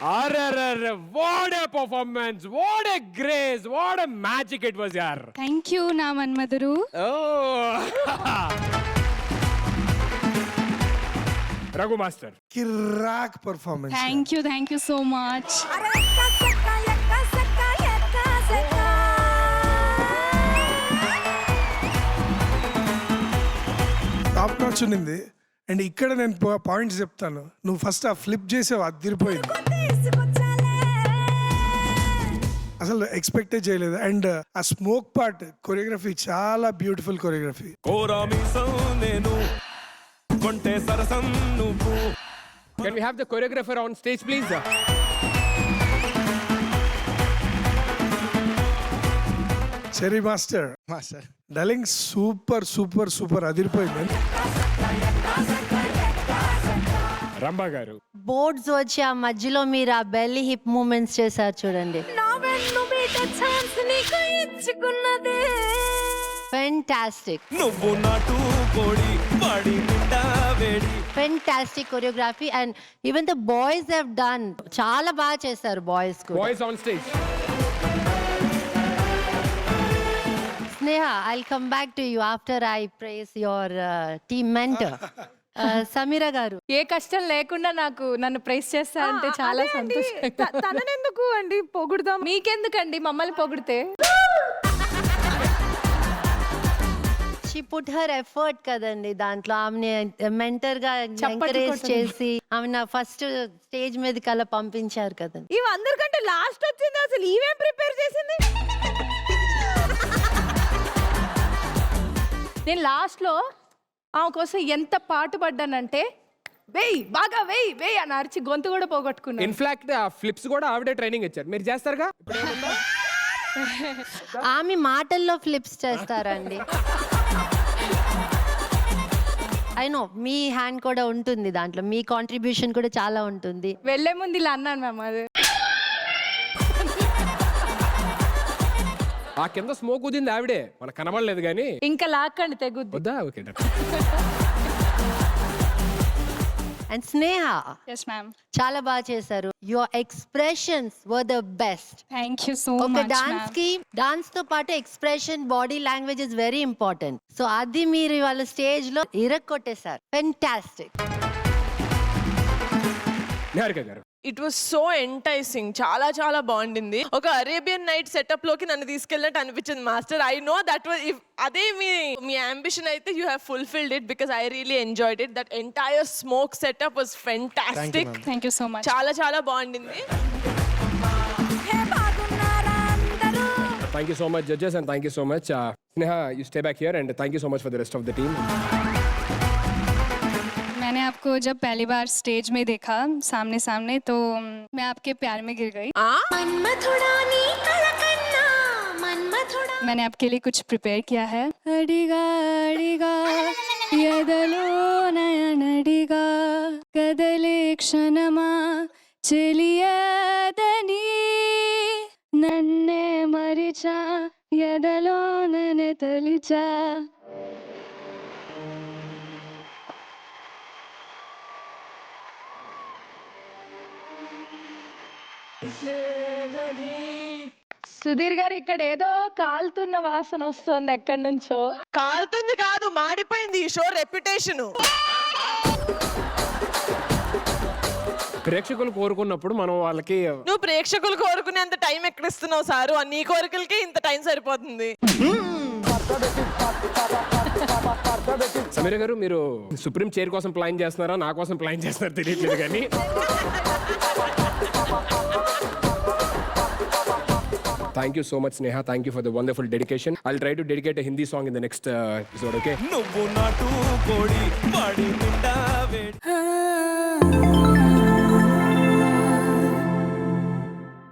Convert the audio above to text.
Arre, what a performance, what a grace, what a magic it was, yaar. Thank you, na Manmaduru. Oh. Raghu Master. కిర్రాక్ performance. Thank you so much. Top notch ఉన్నింది. And ఇక్కడ నేను points చెప్తాను. నువ్వు first ఆ flip చేసావు, అదిరిపోయింది. అసలు ఎక్స్పెక్టే చేయలేదు. అండ్ ఆ స్మోక్ పార్ట్ కొరియోగ్రఫీ చాలా beautiful choreography. Can we have the choreographer on stage, please? Cherry master డలింగ్ సూపర్ అదిరిపోయింది. రంభా గారు. బోర్డ్స్ వచ్చి ఆ మధ్యలో మీరు ఆ బెల్లీ హిప్ మూమెంట్స్ చేశారు చూడండి. Fantastic. Fantastic choreography and even the boys have done చాలా బాగా చేశారు బాయ్స్ కూడా. Boys on stage. Sneha, I'll come back to you after I praise your team mentor. Sameera గారు. ఏ కష్టం లేకుండా నన్ను ప్రైజ్ చేస్తారంటే చాలా సంతోషం. తననెందుకు అండి పొగుడుదాం? మీకెందుకండి మమ్మల్ని పొగిడితే? She put her effort కదండి దాంట్లో. ఆమె మెంటర్ గా ఎంకరేజ్ చేసి ఆమె ఫస్ట్ స్టేజ్ మీదకి అలా పంపించారు కదండి. ఇవి అందరికంటే లాస్ట్ వచ్చింది. అసలు ఈవేం ప్రిపేర్ చేసింది? నేను లాస్ట్ లో ఆమె కోసం ఎంత పాటు పడ్డానంటే బాగా వెయ్యి అని అరిచి గొంతు కూడా పోగొట్టుకున్నాను. ఇన్ఫాక్ట్ ఆ ఫ్లిప్స్ కూడా ఆవిడే ట్రైనింగ్ ఇచ్చారు. మీరు చేస్తారుగా? ఆమె మాటల్లో ఫ్లిప్స్ చేస్తారండి. అయినో మీ హ్యాండ్ కూడా ఉంటుంది దాంట్లో, మీ కాంట్రిబ్యూషన్ కూడా చాలా ఉంటుంది. వెళ్లే ముందు ఇలా అన్నాను మ్యామ్. అది ఆ కింద స్మోక్ ఉదింది ఆవిడే, మనకు కనబడలేదు కానీ. ఇంకా లాక్కండి తెగుద్ది. వద్దా? Okay. And Sneha yes ma'am. చాలా బాగా చేశారు. Your expressions were the best. Thank you so ఒక మచ్. డాన్స్ తో పాటు expression, body language is very important. So అది మీరు ఇవాళ స్టేజ్ లో ఇరక్కొట్టేశారు. ఫెంటాస్టిక్. నిహారిక గారు. It was so enticing. చాలా బాగుండింది. ఒక అరేబియన్ నైట్ సెటప్ లోకి నన్ను తీసుకెళ్ళినట్టు అనిపించింది master. I know that was అదే మీ అంబిషన్ అయితే you have fulfilled it because I really enjoyed it. That entire smoke setup was fantastic. Thank you so much. చాలా బాగుండింది. Thank you so much, judges, and thank you so much. Sneha, you stay back here, and thank you so much for the rest of the team. मैंने आपको जब पहली बार stage में देखा सामने तो मैं आपके प्यार में गिर गई. मैंने आपके लिए कुछ प्रिपेयर किया है. अडिगा अडिगा यदलो नयनडिगा कदले क्षणमा చెలియదని నన్నే మరిచా ఎదలో నన్నే తలిచా. సుధీర్ గారు, ఇక్కడ ఏదో కాలుతున్న వాసన వస్తుంది ఎక్కడి నుంచో. కాలుతుంది కాదు, మాడిపోయింది ఈ షో రెప్యుటేషన్. ప్రేక్షకులు కోరుకున్నప్పుడు మనం వాళ్ళకి. నువ్వు ప్రేక్షకులు కోరుకునేంత టైం ఎక్కడ ఇస్తున్నావు సారు? నీ కోరికలకి ఇంత టైం సరిపోతుంది. సమీర గారు, మీరు సుప్రీం చైర్ కోసం ప్లాన్ చేస్తున్నారా, నా కోసం ప్లాన్ చేస్తున్నారా తెలియట్లేదు కానీ. Thank you so much, Sneha. Thank you for the wonderful dedication. I'll try to dedicate a Hindi song in the next episode, okay?